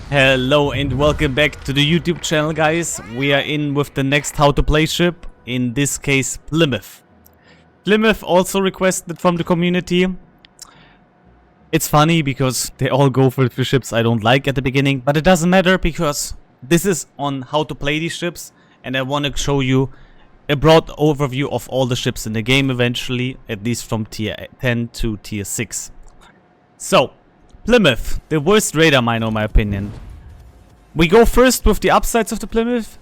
Hello and welcome back to the YouTube channel, guys. We are in with the next how to play ship, in this case Plymouth. Plymouth also requested from the community. It's funny because they all go for the ships I don't like at the beginning, but it doesn't matter because this is on how to play these ships and I want to show you a broad overview of all the ships in the game eventually, at least from tier 10 to tier 6. So, Plymouth, the worst radar miner in my opinion. We go first with the upsides of the Plymouth.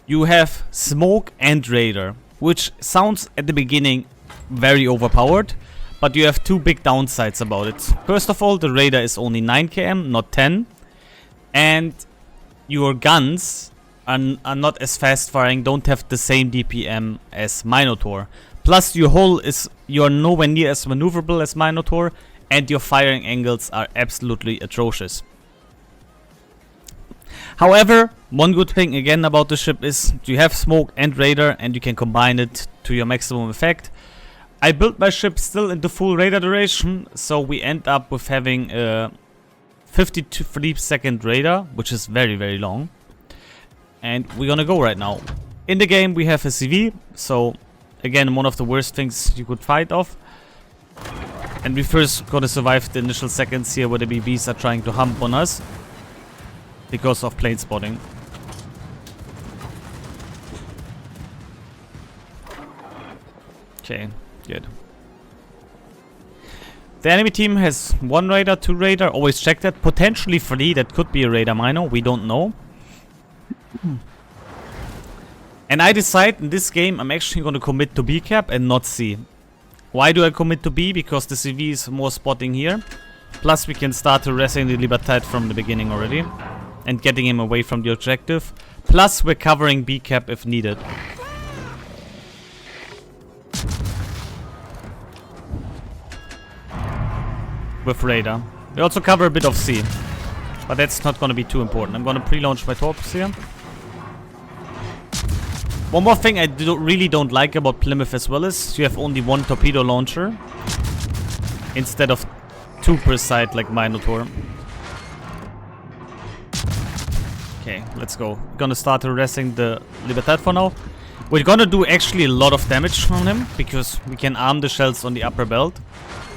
You have smoke and radar, which sounds at the beginning very overpowered, but you have two big downsides about it. First of all, the radar is only 9 km, not 10, and your guns are not as fast firing, don't have the same DPM as Minotaur. Plus your hull is, you're nowhere near as maneuverable as Minotaur, and your firing angles are absolutely atrocious. However, one good thing again about the ship is you have smoke and radar and you can combine it to your maximum effect. I built my ship still into full radar duration, so we end up with having a 53 second radar, which is very long. And we're gonna go right now. In the game we have a CV, so again one of the worst things you could fight off. And we first gotta survive the initial seconds here where the BBs are trying to hump on us because of plane spotting. Okay, good. The enemy team has 1 radar, 2 radar, always check that. Potentially 3, that could be a radar miner, we don't know. And I decide in this game I'm actually gonna commit to B cap and not C. Why do I commit to B? Because the CV is more spotting here. Plus we can start harassing the Libertad from the beginning already. And getting him away from the objective. Plus we're covering B cap if needed. With radar. We also cover a bit of C. But that's not gonna be too important. I'm gonna pre-launch my torpedoes here. One more thing I really don't like about Plymouth as well is you have only 1 torpedo launcher instead of 2 per side like Minotaur. Okay, let's go. We're gonna start harassing the Libertad for now. We're gonna do actually a lot of damage on him because we can arm the shells on the upper belt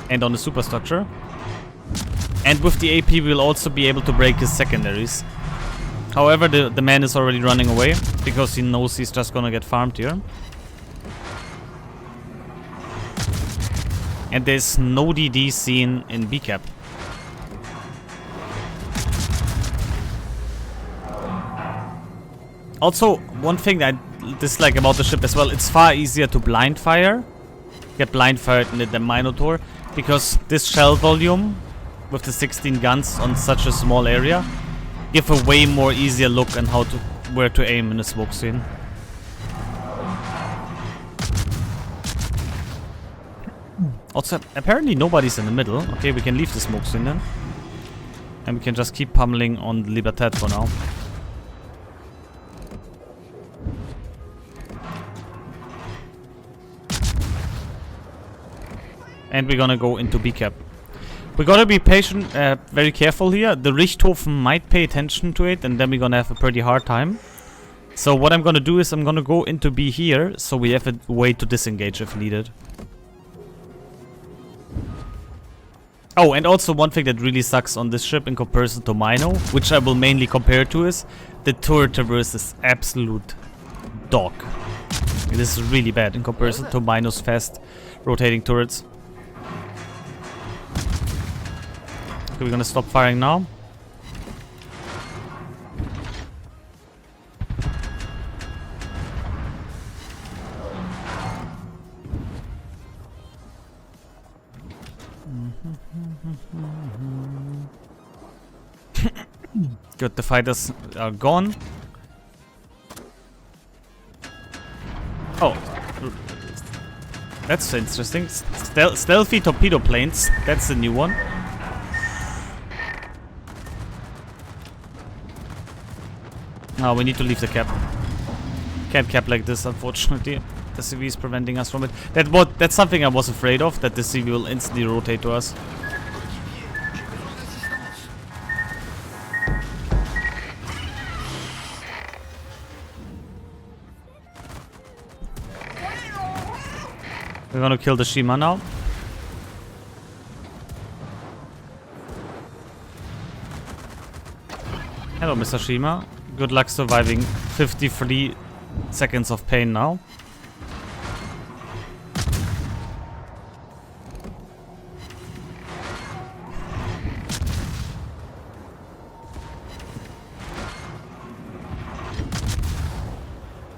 and on the superstructure. And with the AP we'll also be able to break his secondaries. However, the man is already running away because he knows he's just gonna get farmed here. And there's no DD seen in B cap. Also, one thing that I dislike about the ship as well, it's far easier to blind fire. Get blind fired in the Minotaur because this shell volume with the 16 guns on such a small area give a way more easier look on how to where to aim in a smoke scene. Also, apparently nobody's in the middle. Okay, we can leave the smoke scene then. And we can just keep pummeling on the Libertad for now. And we're gonna go into B cap. We gotta be patient, very careful here. The Richthofen might pay attention to it and then we're gonna have a pretty hard time. So what I'm gonna do is I'm gonna go into B here so we have a way to disengage if needed. Oh, and also one thing that really sucks on this ship in comparison to Mino, which I will mainly compare to, is the turret traverse is absolute dog. This is really bad in comparison to Mino's fast rotating turrets. Okay, we're gonna stop firing now. Good, the fighters are gone. Oh, that's interesting. Stealthy torpedo planes, that's the new one. Oh, we need to leave the cap. Can't cap like this, unfortunately. The CV is preventing us from it. That's something I was afraid of, that the CV will instantly rotate to us. We're gonna kill the Shima now. Hello, Mr. Shima. Good luck surviving 53 seconds of pain now.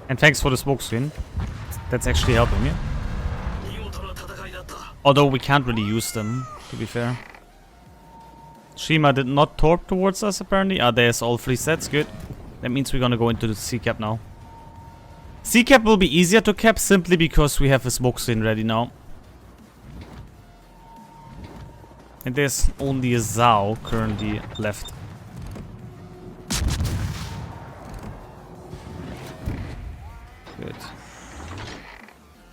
And thanks for the smoke screen. That's actually helping me. Although we can't really use them, to be fair. Shima did not torp towards us, apparently. Ah, there's all 3 sets. Good. That means we're gonna go into the C-cap now. C-cap will be easier to cap simply because we have a smoke screen ready now. And there's only a Zhao currently left. Good.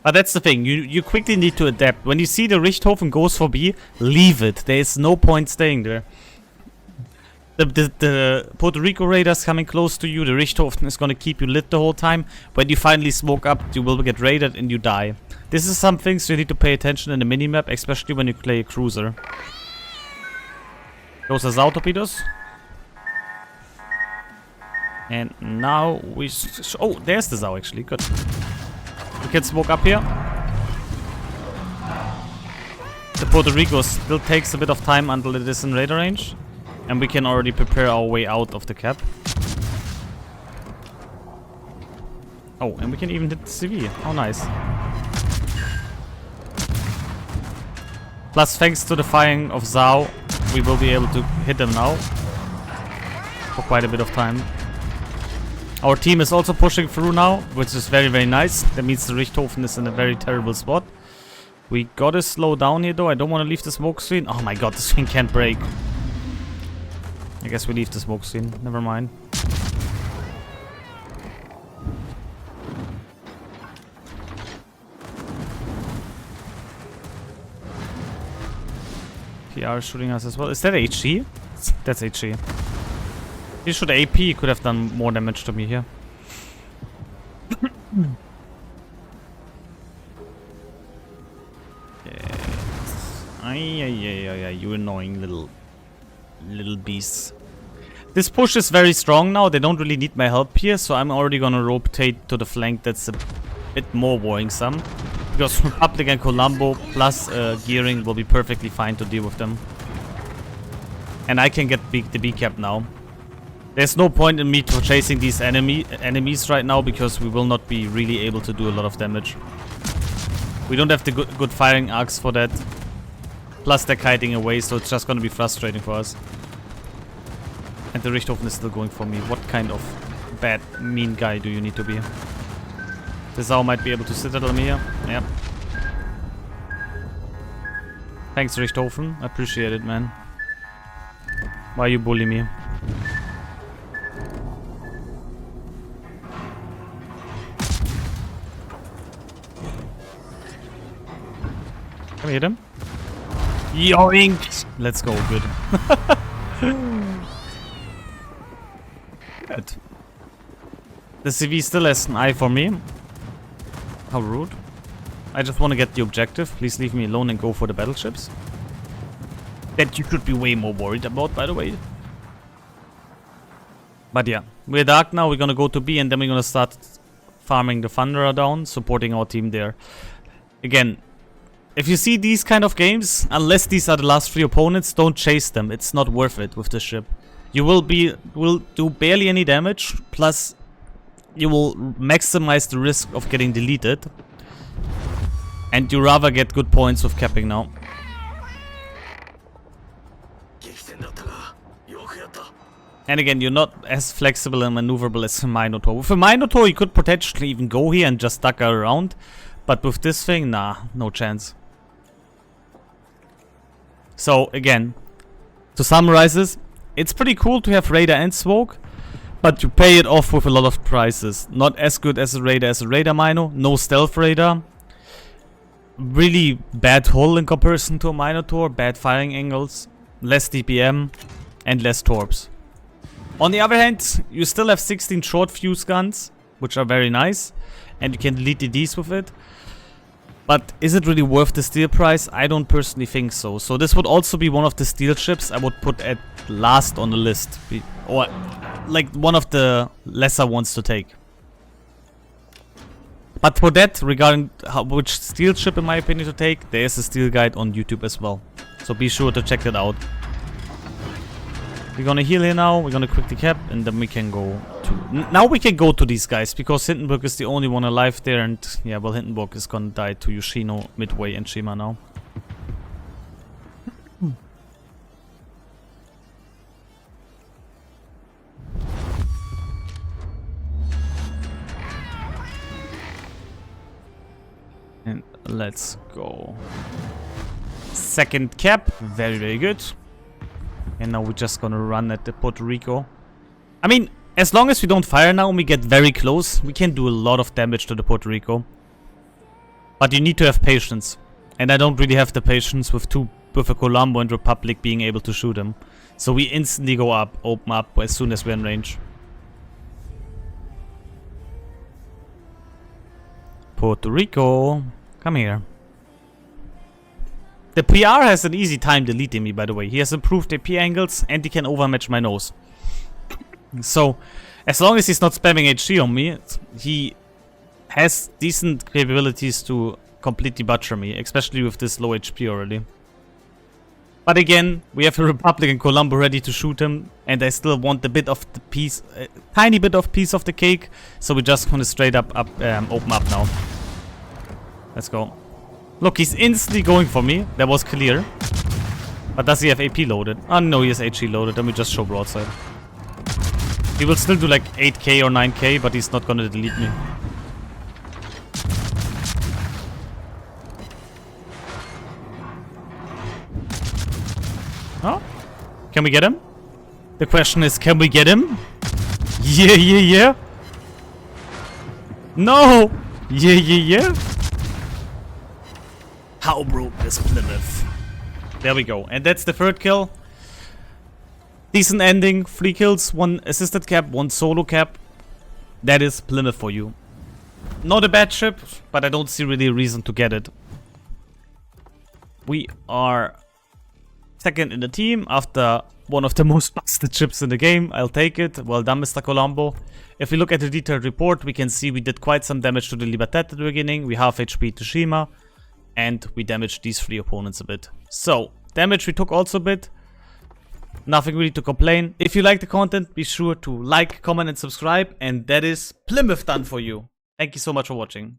But that's the thing, you quickly need to adapt. When you see the Richthofen goes for B, leave it. There is no point staying there. The Puerto Rico raiders coming close to you, the Richthofen is gonna keep you lit the whole time. When you finally smoke up, you will get raided and you die. This is some things you need to pay attention in the minimap, especially when you play a cruiser. Those are Zao torpedoes. And now we... Oh, there's the Zao actually, good. We can smoke up here. The Puerto Rico still takes a bit of time until it is in radar range. And we can already prepare our way out of the cap. Oh, and we can even hit the CV. Oh, nice. Plus, thanks to the firing of Zao, we will be able to hit them now. For quite a bit of time. Our team is also pushing through now, which is very, very nice. That means the Richthofen is in a very terrible spot. We gotta slow down here though. I don't want to leave the smoke screen. Oh my god, this thing can't break. I guess we leave the smoke screen. Never mind. PR is shooting us as well. Is that HG? That's HG. He should AP, he could have done more damage to me here. Yes. Ay, you annoying little beasts. This push is very strong now. They don't really need my help here, so I'm already gonna rotate to the flank that's a bit more worrisome. Because Republic and Colombo plus gearing will be perfectly fine to deal with them. And I can get the B cap now. There's no point in me chasing these enemies right now because we will not be really able to do a lot of damage. We don't have the good firing arcs for that. Plus they're kiting away, so it's just gonna be frustrating for us. And the Richthofen is still going for me. What kind of bad, mean guy do you need to be? The Zao might be able to citadel me here. Yep. Thanks, Richthofen. I appreciate it, man. Why you bully me? Can we hit him? Yoink! Let's go, good. Good. The CV still has an eye for me. How rude. I just want to get the objective. Please leave me alone and go for the battleships. That you should be way more worried about, by the way. But yeah, we're dark now. We're gonna go to B and then we're gonna start farming the Thunderer down, supporting our team there. Again, if you see these kind of games, unless these are the last 3 opponents, don't chase them. It's not worth it with this ship. You will do barely any damage, plus you will maximize the risk of getting deleted. And you rather get good points with capping now. And again, you're not as flexible and maneuverable as a Minotaur. With a Minotaur, you could potentially even go here and just duck around. But with this thing, nah, no chance. So, again, to summarize this, it's pretty cool to have Raider and Smoke, but you pay it off with a lot of prices. Not as good as a Raider Mino, no Stealth Raider. Really bad hull in comparison to a Minotaur, bad firing angles, less DPM, and less torps. On the other hand, you still have 16 short fuse guns, which are very nice, and you can delete DDs with it. But is it really worth the steel price? I don't personally think so. So this would also be one of the steel ships I would put at last on the list. Or like one of the lesser ones to take. But for that, regarding which steel ship in my opinion to take, there is a steel guide on YouTube as well. So be sure to check that out. We're gonna heal here now, we're gonna quickly cap, and then we can go to... Now we can go to these guys, because Hindenburg is the only one alive there, and yeah, well, Hindenburg is gonna die to Yoshino, Midway, and Shima now. And let's go. Second cap, very, very good. And now we're just gonna run at the Puerto Rico. I mean, as long as we don't fire now and we get very close, we can do a lot of damage to the Puerto Rico. But you need to have patience. And I don't really have the patience with a Colombo and Republic being able to shoot him. So we instantly go up, open up as soon as we're in range. Puerto Rico, come here. The PR has an easy time deleting me, by the way. He has improved AP angles and he can overmatch my nose. So, as long as he's not spamming HG on me, he has decent capabilities to completely butcher me, especially with this low HP already. But again, we have a Republic and Colombo ready to shoot him, and I still want a bit of the piece, a tiny bit of piece of the cake, so we're just gonna straight up open up now. Let's go. Look, he's instantly going for me. That was clear. But does he have AP loaded? Oh no, he has HE loaded. Then we just show broadside. He will still do like 8k or 9k, but he's not gonna delete me. Oh? Can we get him? The question is, can we get him? Yeah, yeah, yeah. No! Yeah, yeah, yeah. How broke is Plymouth? There we go. And that's the third kill. Decent ending. 3 kills, 1 assisted cap, 1 solo cap. That is Plymouth for you. Not a bad ship, but I don't see really a reason to get it. We are second in the team after one of the most busted ships in the game. I'll take it. Well done, Mr. Colombo. If we look at the detailed report, we can see we did quite some damage to the Libertad at the beginning. We half HP to Shima. And we damaged these 3 opponents a bit. So, damage we took also a bit. Nothing really to complain. If you like the content, be sure to like, comment and subscribe. And that is Plymouth done for you. Thank you so much for watching.